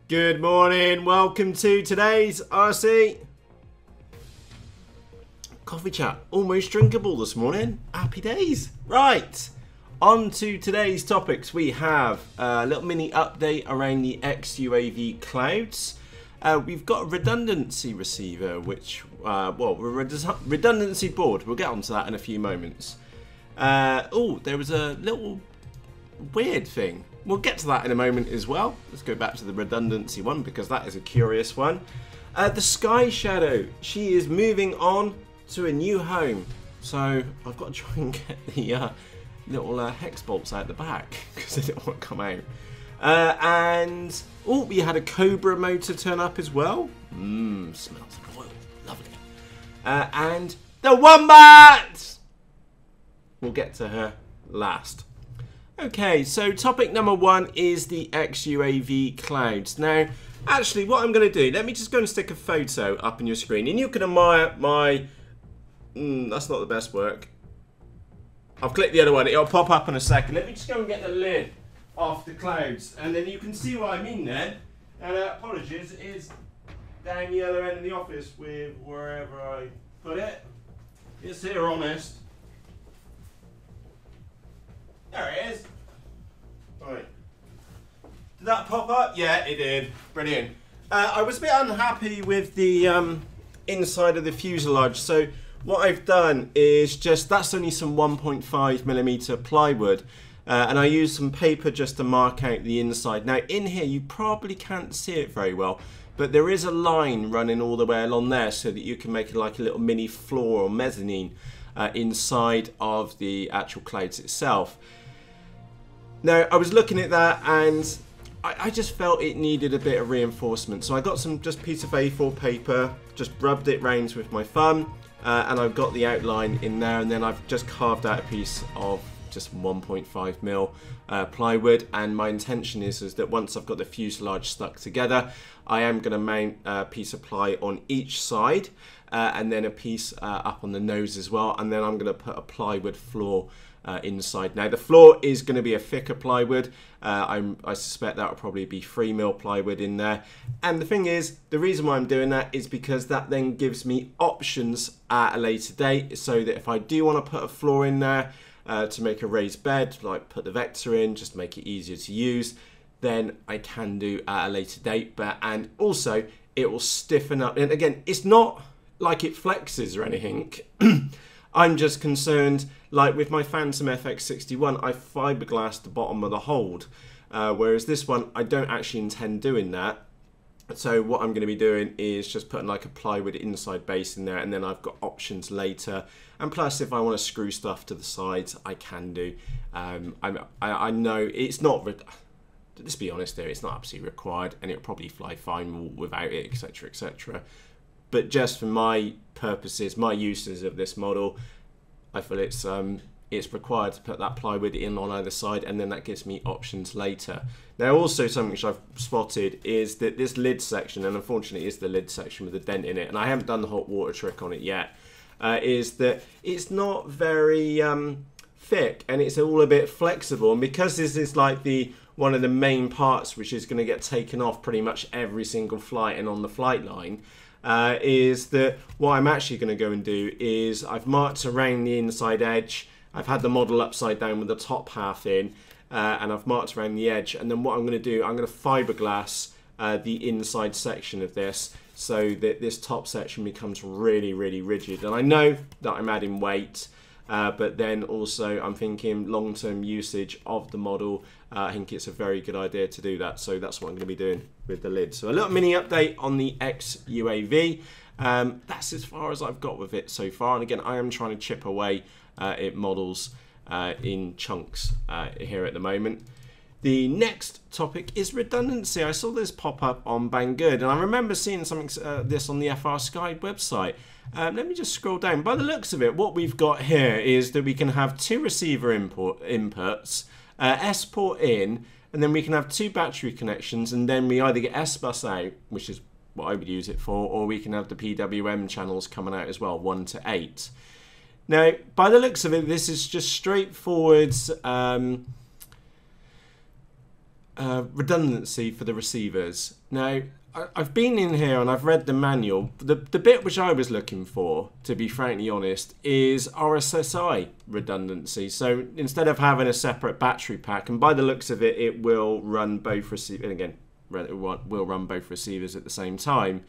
Good morning, welcome to today's RC Coffee Chat. Almost drinkable this morning, happy days. Right, on to today's topics. We have a little mini update around the XUAV clouds. We've got a redundancy receiver, which, redundancy board. We'll get onto that in a few moments. Oh, there was a little weird thing. We'll get to that in a moment as well. Let's go back to the redundancy one because that is a curious one. The Sky Shadow, she is moving on to a new home. So I've got to try and get the little hex bolts out the back because they didn't want to come out. And oh, we had a Cobra motor turn up as well. Smells like oil, lovely. And the Wombat. We'll get to her last. Okay, so topic number one is the XUAV clouds. Now, actually, what I'm going to do, let me just go and stick a photo up on your screen, and you can admire my. That's not the best work. I've clicked the other one. It'll pop up in a second. Let me just go and get the lid off the clouds, and then you can see what I mean then. And apologies, it is down the other end of the office with wherever I put it. It's here, honest. There it is. Right. Did that pop up? Yeah, it did. Brilliant. I was a bit unhappy with the inside of the fuselage, so what I've done is that's only some 1.5mm plywood, and I used some paper just to mark out the inside. Now in here you probably can't see it very well, but there is a line running all the way along there so that you can make it like a little mini floor or mezzanine inside of the actual clouds itself. Now I was looking at that and I just felt it needed a bit of reinforcement, so I got some just piece of A4 paper, just rubbed it round with my thumb, and I've got the outline in there, and then I've just carved out a piece of just 1.5mm plywood, and my intention is that once I've got the fuselage stuck together, I am going to mount a piece of ply on each side, and then a piece up on the nose as well, and then I'm going to put a plywood floor inside. Now the floor is going to be a thicker plywood. I suspect that will probably be 3mm plywood in there, and the thing is, the reason why I'm doing that is because that then gives me options at a later date, so that if I do want to put a floor in there to make a raised bed, like put the Vector in just to make it easier to use, then I can do at a later date. And also it will stiffen up, and again, it's not like it flexes or anything. I'm just concerned, like with my Phantom FX61, I fiberglassed the bottom of the hold, whereas this one, I don't actually intend doing that. So what I'm going to be doing is just putting like a plywood inside base in there, and then I've got options later. And plus, if I want to screw stuff to the sides, I can do. I know it's not, let's be honest here, it's not absolutely required, and it'll probably fly fine without it, etc, etc. But just for my purposes, my uses of this model, I feel it's required to put that plywood in on either side, and then that gives me options later. Now also something which I've spotted is that this lid section, and unfortunately it is the lid section with a dent in it, and I haven't done the hot water trick on it yet, is that it's not very thick, and it's all a bit flexible, and because this is like one of the main parts which is going to get taken off pretty much every single flight and on the flight line, is that what I'm actually going to go and do is I've marked around the inside edge. I've had the model upside down with the top half in, and I've marked around the edge, and then what I'm going to do, I'm going to fiberglass the inside section of this so that this top section becomes really, really rigid. And I know that I'm adding weight, but then also I'm thinking long-term usage of the model. I think it's a very good idea to do that, so that's what I'm going to be doing with the lid. So a little mini update on the XUAV. That's as far as I've got with it so far, and again, I am trying to chip away at models in chunks here at the moment. The next topic is redundancy. I saw this pop up on Banggood, and I remember seeing something this on the FR Sky website. Let me just scroll down. By the looks of it, what we've got here is that we can have 2 receiver inputs, S port in, and then we can have 2 battery connections, and then we either get S bus out, which is what I would use it for, or we can have the PWM channels coming out as well, 1 to 8. Now, by the looks of it, this is just straightforward redundancy for the receivers. Now, I've been in here and I've read the manual. The bit which I was looking for, to be frankly honest, is RSSI redundancy. So instead of having a separate battery pack, and by the looks of it, it will run both receivers. And again, it will run both receivers at the same time.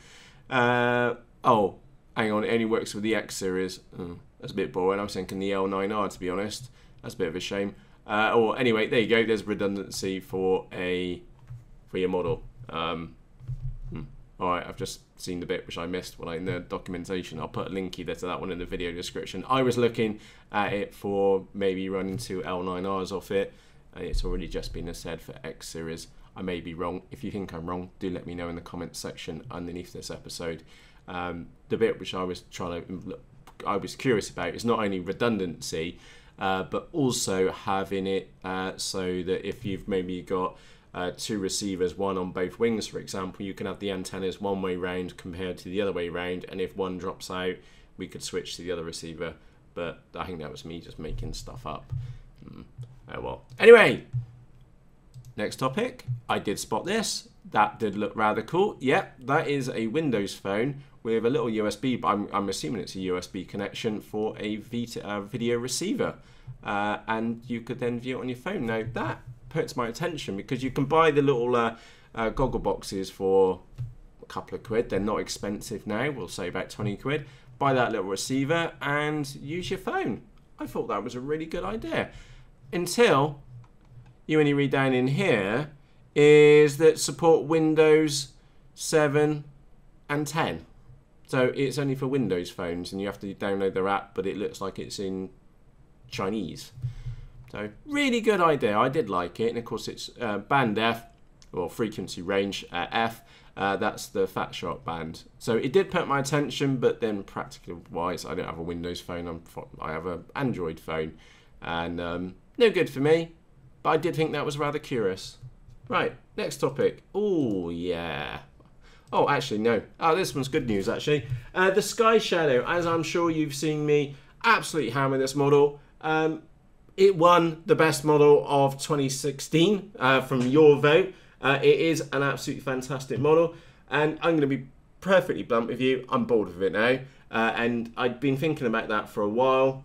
Oh, hang on, it only works with the X series. Oh, that's a bit boring. I was thinking the L9R, to be honest. That's a bit of a shame. Or anyway, there you go. There's redundancy for your model. All right, I've just seen the bit which I missed when in the documentation. I'll put a link either to that one in the video description. I was looking at it for maybe running 2 L9Rs off it, and it's already just been said for X series. I may be wrong. If you think I'm wrong, do let me know in the comments section underneath this episode. The bit which I was curious about is not only redundancy, but also having it so that if you've maybe got 2 receivers, one on both wings, for example, you can have the antennas one way round compared to the other way round, and if one drops out, we could switch to the other receiver. But I think that was me just making stuff up. Oh well. Anyway, next topic. I did spot this. That did look rather cool. Yep, that is a Windows phone with a little USB, but I'm assuming it's a USB connection for a video receiver. And you could then view it on your phone. Now, that puts my attention because you can buy the little goggle boxes for a couple of quid. They're not expensive now. We'll say about 20 quid. Buy that little receiver and use your phone. I thought that was a really good idea. Until you only read down in here is that support Windows 7 and 10. So it's only for Windows phones and you have to download their app, but it looks like it's in Chinese. So really good idea. I did like it. And of course it's band F, or frequency range F. That's the fat sharp band. So it did put my attention, but then practically wise, I don't have a Windows phone. I have an Android phone. And no good for me. But I did think that was rather curious. Right, next topic. Oh, yeah. Oh, actually, no. Oh, this one's good news, actually. The Sky Shadow, as I'm sure you've seen me absolutely hammer this model. It won the best model of 2016 from your vote. It is an absolutely fantastic model. And I'm going to be perfectly blunt with you. I'm bored of it now. And I'd been thinking about that for a while.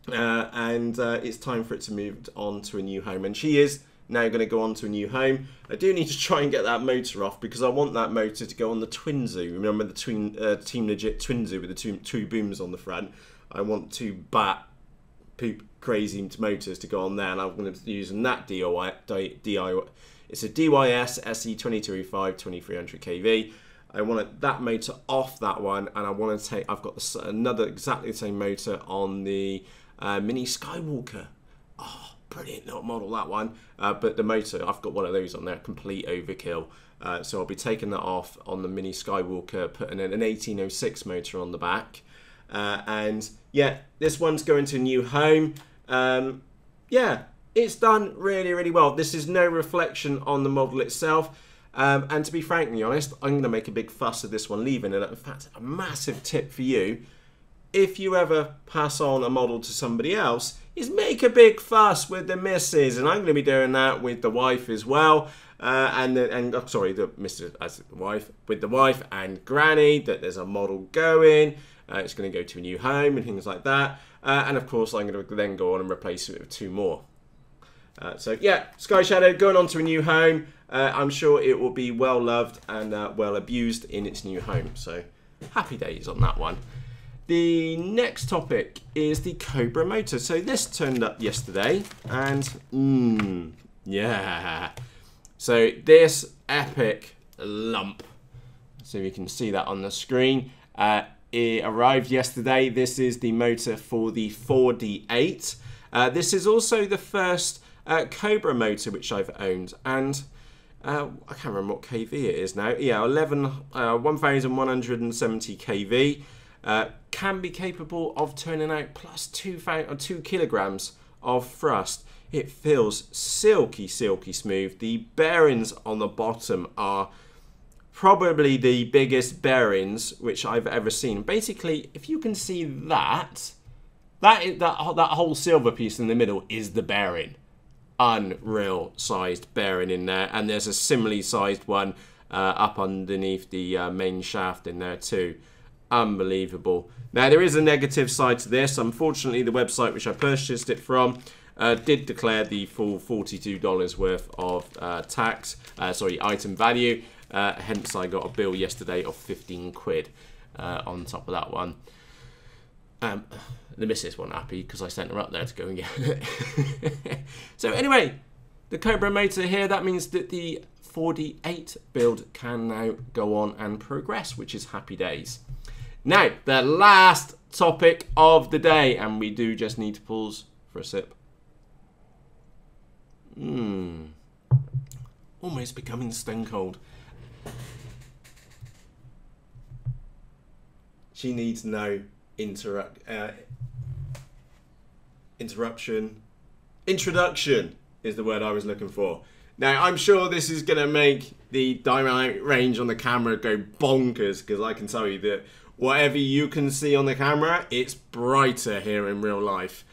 And it's time for it to move on to a new home. And she is now going to go on to a new home. I do need to try and get that motor off because I want that motor to go on the Twin Zoo. Remember the Team-Legit Twin Zoo with the two booms on the front? I want 2 bat poop crazy motors to go on there, and I'm going to be using that DIY. It's a DYS SE2205 2300 kV. I want that motor off that one, and I want to take. I've got another exactly the same motor on the Mini Skywalker. Oh, brilliant little model, that one. But the motor, I've got one of those on there, complete overkill. So I'll be taking that off on the Mini Skywalker, putting in an 1806 motor on the back. And yeah, this one's going to a new home. Yeah, it's done really, really well. This is no reflection on the model itself. And to be frankly honest, I'm going to make a big fuss of this one leaving. And in fact, a massive tip for you, if you ever pass on a model to somebody else, is make a big fuss with the missus. And I'm going to be doing that with the wife as well. Sorry, the Mr. as the wife, with the wife and Granny, that there's a model going. It's going to go to a new home and things like that. And of course, I'm going to then go on and replace it with 2 more. So yeah, Sky Shadow going on to a new home. I'm sure it will be well loved and well abused in its new home. So happy days on that one. The next topic is the Cobra motor. So this turned up yesterday and yeah. So this epic lump. So you can see that on the screen. It arrived yesterday. This is the motor for the 4D8. This is also the first Cobra motor which I've owned, and I can't remember what kV it is now. Yeah, 1170 kV. Can be capable of turning out plus 2 kilograms of thrust. It feels silky, silky smooth. The bearings on the bottom are probably the biggest bearings which I've ever seen. Basically, if you can see that whole silver piece in the middle is the bearing. unreal sized bearing in there, and there's a similarly sized one up underneath the main shaft in there too. Unbelievable. Now there is a negative side to this. Unfortunately, the website which I purchased it from did declare the full $42 worth of tax, item value. Hence I got a bill yesterday of 15 quid on top of that one. The missus wasn't happy because I sent her up there to go and get it. So anyway, the Cobra motor here, that means that the 48 build can now go on and progress, which is happy days. Now, the last topic of the day, and we do just need to pause for a sip. Almost becoming stone cold. She needs no introduction is the word I was looking for. Now, I'm sure this is going to make the dynamic range on the camera go bonkers, because I can tell you that whatever you can see on the camera, it's brighter here in real life.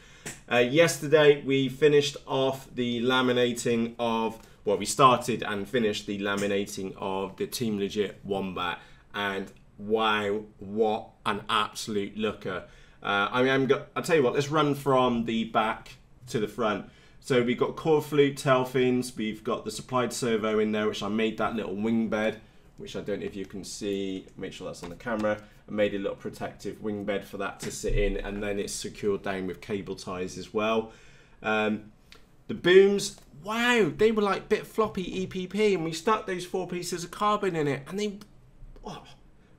Yesterday, we finished off the laminating of, well, we started and finished the laminating of the Team-Legit WOMBAT, and wow, what an absolute looker. I'll tell you what, let's run from the back to the front. So we've got core flute, tail fins, we've got the supplied servo in there, which I made that little wing bed, which I don't know if you can see, make sure that's on the camera. I made a little protective wing bed for that to sit in, and then it's secured down with cable ties as well. The booms, wow, they were like bit floppy EPP, and we stuck those 4 pieces of carbon in it, and they,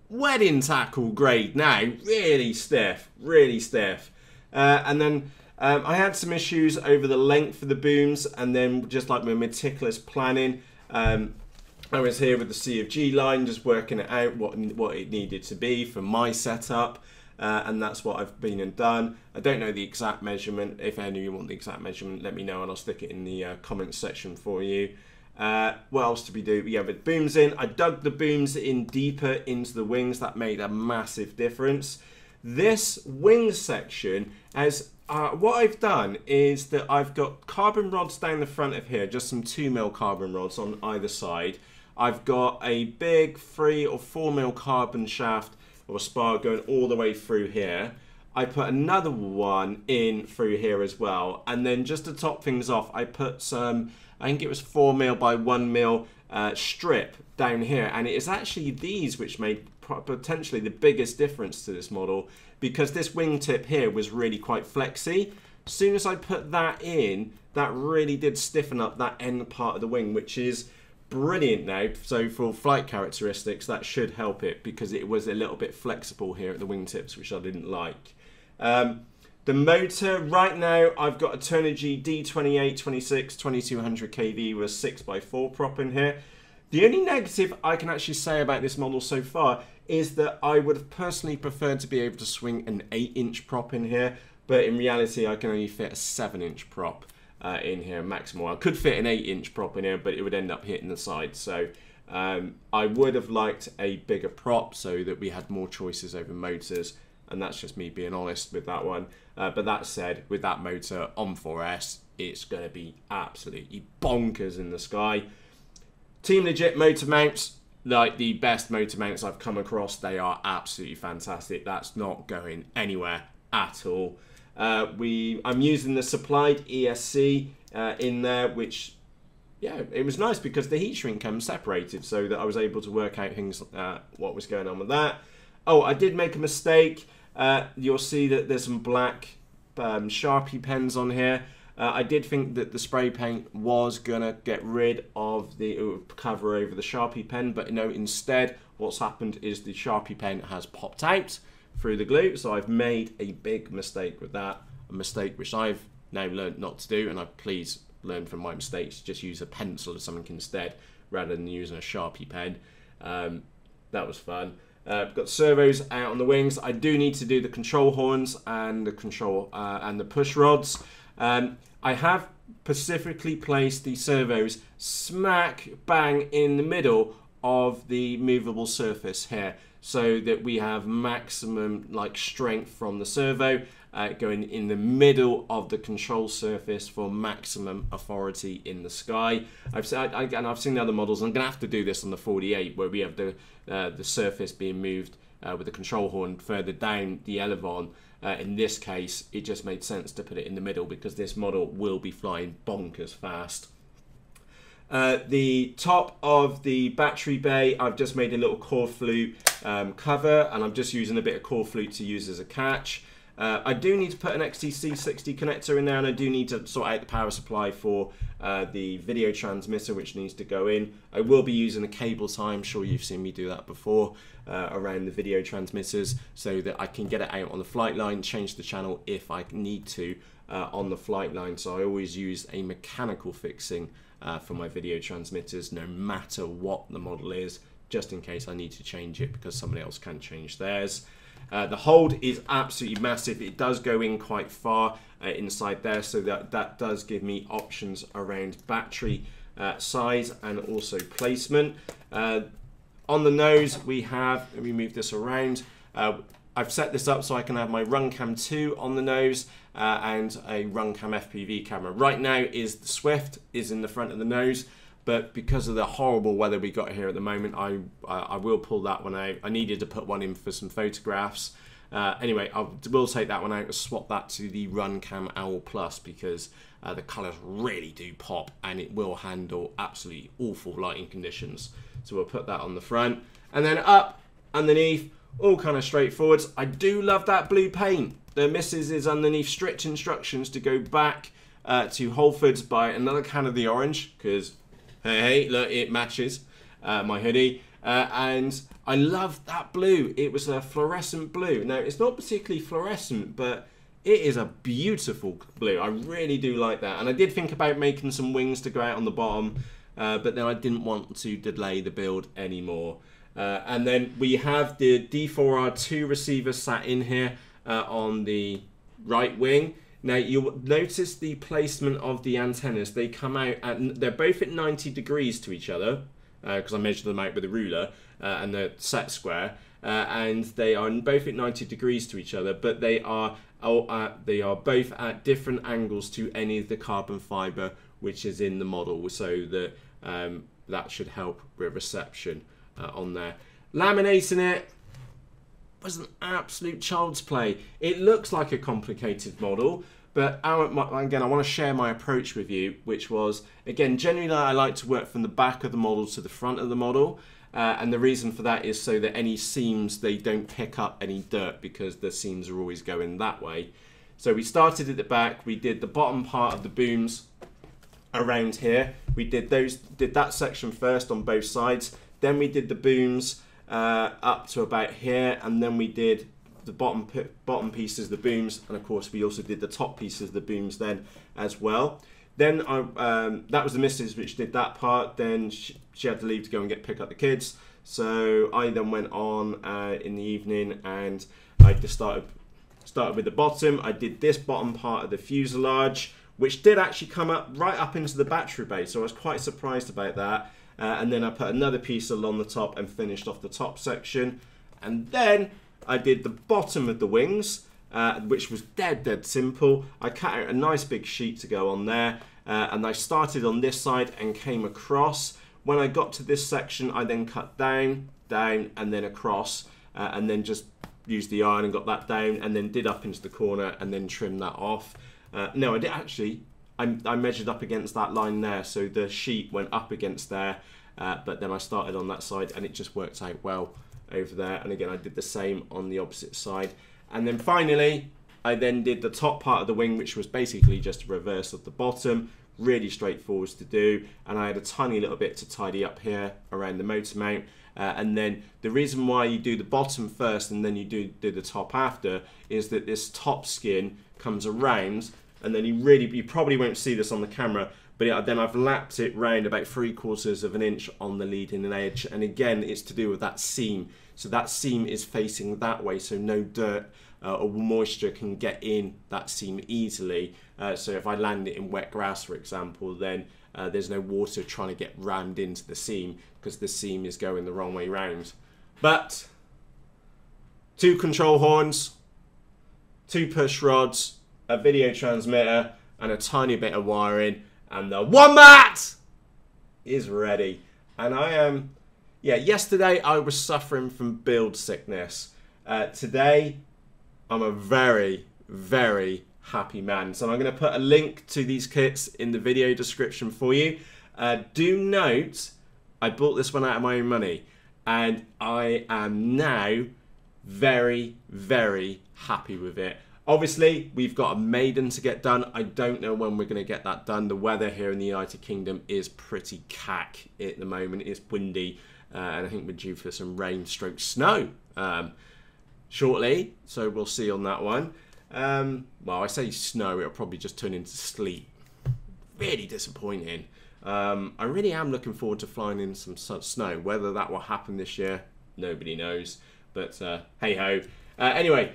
wedding tackle grade now, really stiff, really stiff. And then I had some issues over the length of the booms, and then just like my meticulous planning, I was here with the CFG line, just working it out what it needed to be for my setup, and that's what I've been and done. I don't know the exact measurement. If any of you want the exact measurement, let me know and I'll stick it in the comments section for you. What else did we do? Yeah, with booms in, I dug the booms in deeper into the wings. That made a massive difference. This wing section, what I've done is that I've got carbon rods down the front of here, just some 2mm carbon rods on either side. I've got a big 3 or 4mm carbon shaft or spar going all the way through here. I put another one in through here as well, and then just to top things off, I put some, I think it was 4mm by 1mm strip down here, and it is actually these which made potentially the biggest difference to this model, because this wingtip here was really quite flexy. As soon as I put that in, that really did stiffen up that end part of the wing, which is brilliant now. So for flight characteristics, that should help it, because it was a little bit flexible here at the wingtips, which I didn't like. The motor, right now I've got a Turnigy D28 26 2200 kV with a 6x4 prop in here. The only negative I can actually say about this model so far is that I would have personally preferred to be able to swing an 8-inch prop in here, but in reality I can only fit a 7-inch prop in here maximum. I could fit an 8-inch prop in here, but it would end up hitting the side. So I would have liked a bigger prop so that we had more choices over motors, and that's just me being honest with that one. But that said, with that motor on 4S, it's going to be absolutely bonkers in the sky. Team-Legit motor mounts, like the best motor mounts I've come across. They are absolutely fantastic. That's not going anywhere at all. I'm using the supplied ESC in there, which, yeah, it was nice because the heat shrink comes separated, so that I was able to work out things, what was going on with that. Oh, I did make a mistake. You'll see that there's some black Sharpie pens on here. I did think that the spray paint was gonna get rid of the cover over the Sharpie pen, but no, instead what's happened is the Sharpie pen has popped out through the glue, so I've made a big mistake with that, a mistake which I've now learned not to do, and I please learn from my mistakes. Just use a pencil or something instead rather than using a Sharpie pen. That was fun. I've got servos out on the wings. I do need to do the control horns and the control and the push rods. I have specifically placed the servos smack bang in the middle of the movable surface here, so that we have maximum like strength from the servo, going in the middle of the control surface for maximum authority in the sky. I've seen the other models. I'm going to have to do this on the 48, where we have the surface being moved with the control horn further down the elevon. In this case, it just made sense to put it in the middle because this model will be flying bonkers fast. The top of the battery bay, I've just made a little core flute cover, and I'm just using a bit of core flute to use as a catch. I do need to put an XTC60 connector in there, and I do need to sort out the power supply for the video transmitter, which needs to go in. I will be using a cable tie. I'm sure you've seen me do that before around the video transmitters, so that I can get it out on the flight line, change the channel if I need to on the flight line. So I always use a mechanical fixing for my video transmitters, no matter what the model is, just in case I need to change it because somebody else can change theirs. The hold is absolutely massive. It does go in quite far inside there, so that does give me options around battery size and also placement. On the nose, we have, let me move this around, I've set this up so I can have my Runcam 2 on the nose and a Runcam FPV camera. Right now the Swift is in the front of the nose, but because of the horrible weather we got here at the moment, I will pull that one out. I needed to put one in for some photographs. Anyway, I will take that one out and swap that to the Runcam Owl Plus because the colours really do pop and it will handle absolutely awful lighting conditions. So we'll put that on the front. And then up underneath, all kind of straightforward. I do love that blue paint. The missus is underneath strict instructions to go back to Whole Foods, buy another can of the orange because hey, look, it matches my hoodie. And I love that blue. It was a fluorescent blue. Now, it's not particularly fluorescent, but it is a beautiful blue. I really do like that. And I did think about making some wings to go out on the bottom, but then I didn't want to delay the build anymore. And then we have the D4R2 receiver sat in here on the right wing. Now you'll notice the placement of the antennas. They come out at, they're both at 90 degrees to each other because I measured them out with a ruler and the set square, and they are both at 90 degrees to each other, but they are both at different angles to any of the carbon fiber which is in the model, so that that should help with reception on there. Laminating it was an absolute child's play. It looks like a complicated model, but again, I want to share my approach with you, which was, again, generally I like to work from the back of the model to the front of the model, and the reason for that is so that any seams, they don't pick up any dirt because the seams are always going that way. So we started at the back, we did the bottom part of the booms around here. We did that section first on both sides, then we did the booms up to about here, and then we did the bottom pieces, the booms, and of course we also did the top pieces, the booms then as well. Then that was the missus which did that part. Then she had to leave to go and pick up the kids, so I then went on in the evening and I just started with the bottom. I did this bottom part of the fuselage, which did actually come up right up into the battery bay, so I was quite surprised about that. And then I put another piece along the top and finished off the top section. And then I did the bottom of the wings, which was dead simple. I cut out a nice big sheet to go on there, and I started on this side and came across. When I got to this section, I then cut down, and then across, and then just used the iron and got that down, and then did up into the corner and then trimmed that off. No, I did actually. I measured up against that line there, so the sheet went up against there, but then I started on that side and it just worked out well over there. And again, I did the same on the opposite side. And then finally, I then did the top part of the wing, which was basically just a reverse of the bottom, really straightforward to do. And I had a tiny little bit to tidy up here around the motor mount. And then the reason why you do the bottom first and then you do the top after is that this top skin comes around, and then you probably won't see this on the camera, but then I've lapped it round about 3/4 of an inch on the leading edge. And again, it's to do with that seam. So that seam is facing that way, so no dirt or moisture can get in that seam easily. So if I land it in wet grass, for example, then there's no water trying to get rammed into the seam because the seam is going the wrong way round. But 2 control horns, 2 push rods, a video transmitter, and a tiny bit of wiring, and the Wombat is ready. And I am, yeah, yesterday I was suffering from build sickness. Today, I'm a very, very happy man. So I'm going to put a link to these kits in the video description for you. Do note, I bought this one out of my own money, and I am now very, very happy with it. Obviously, we've got a maiden to get done. I don't know when we're going to get that done. The weather here in the United Kingdom is pretty cack at the moment. It's windy, and I think we're due for some rain stroke snow shortly. So we'll see on that one. Well, I say snow, it'll probably just turn into sleet. Really disappointing. I really am looking forward to flying in some snow. Whether that will happen this year, nobody knows. But hey ho. Anyway,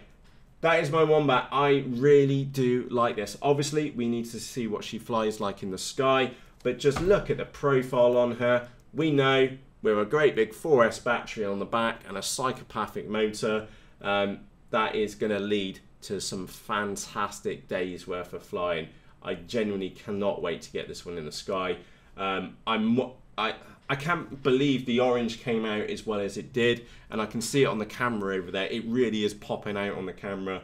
that is my Wombat. I really do like this. Obviously, we need to see what she flies like in the sky. But just look at the profile on her. We know with a great big 4S battery on the back and a psychopathic motor, that is going to lead to some fantastic days worth of flying. I genuinely cannot wait to get this one in the sky. I can't believe the orange came out as well as it did, and I can see it on the camera over there. It really is popping out on the camera.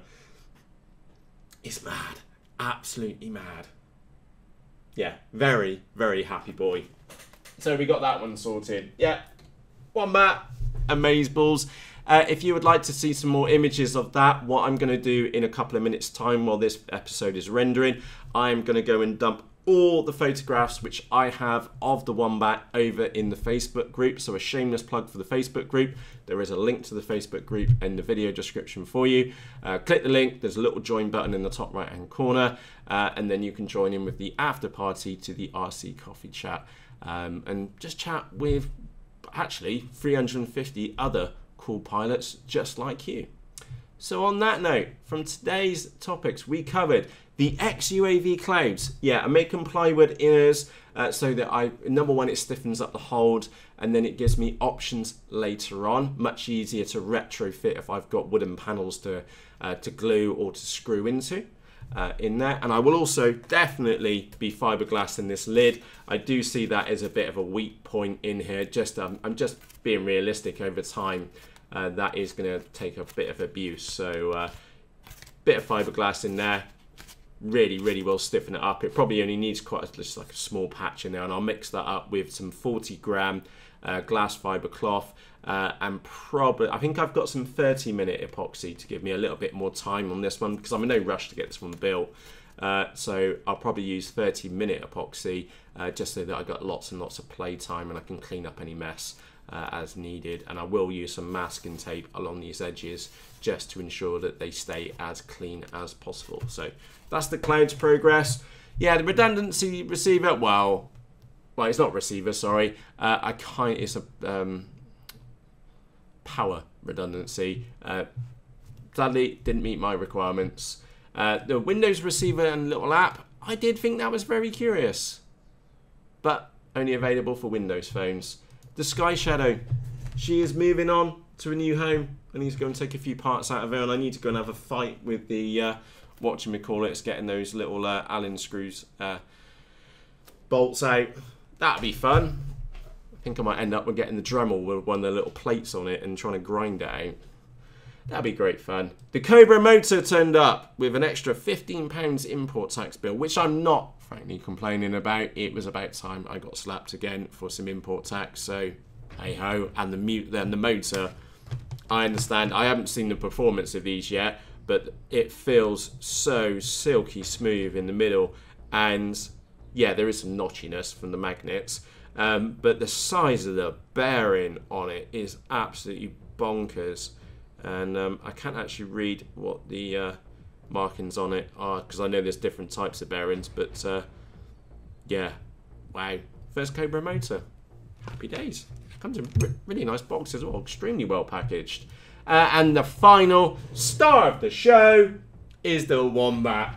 It's mad. Absolutely mad. Yeah, very, very happy boy. So we got that one sorted. Yeah, Wombat, amazeballs. If you would like to see some more images of that, what I'm going to do in a couple of minutes time while this episode is rendering, I'm going to go and dump all the photographs which I have of the Wombat over in the Facebook group. So a shameless plug for the Facebook group. There is a link to the Facebook group in the video description for you. Click the link, there's a little join button in the top right hand corner, and then you can join in with the after party to the RC coffee chat, and just chat with actually 350 other cool pilots just like you. So on that note, from today's topics, we covered the XUAV clouds. Yeah, I make them plywood inners so that number one, it stiffens up the hold, and then it gives me options later on. Much easier to retrofit if I've got wooden panels to glue or to screw into in there. And I will also definitely be fiberglass in this lid. I do see that as a bit of a weak point in here. I'm just being realistic over time. That is going to take a bit of abuse. So bit of fiberglass in there. Really, really will stiffen it up. It probably only needs just like a small patch in there, and I'll mix that up with some 40-gram glass fiber cloth, and probably, I think I've got some 30-minute epoxy to give me a little bit more time on this one, because I'm in no rush to get this one built. So I'll probably use 30-minute epoxy just so that I've got lots and lots of play time and I can clean up any mess as needed. And I will use some masking tape along these edges just to ensure that they stay as clean as possible. So that's the clouds progress. Yeah, the redundancy receiver, well, it's not receiver, sorry. It's a power redundancy. Sadly, didn't meet my requirements. The Windows receiver and little app, I did think that was very curious, but only available for Windows phones. The Sky Shadow, she is moving on to a new home. I need to go and take a few parts out of her, and I need to go and have a fight with the whatchamacallits, getting those little Allen screws bolts out. That'd be fun. I think I might end up with getting the Dremel with one of the little plates on it and trying to grind it out. That'd be great fun. The Cobra motor turned up with an extra £15 import tax bill, which I'm not frankly complaining about. It was about time I got slapped again for some import tax, so hey ho. And the motor, I understand. I haven't seen the performance of these yet, but it feels so silky smooth in the middle, and yeah, there is some notchiness from the magnets, but the size of the bearing on it is absolutely bonkers. And I can't actually read what the markings on it are, because I know there's different types of bearings, but yeah, wow, first Cobra motor, happy days. Comes in really nice box as well, extremely well packaged. And the final star of the show is the Wombat.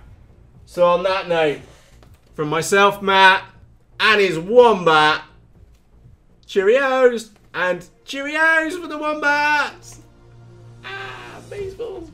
So on that note, from myself, Matt, and his Wombat, cheerios, and cheerios for the Wombats! Ah, baseballs.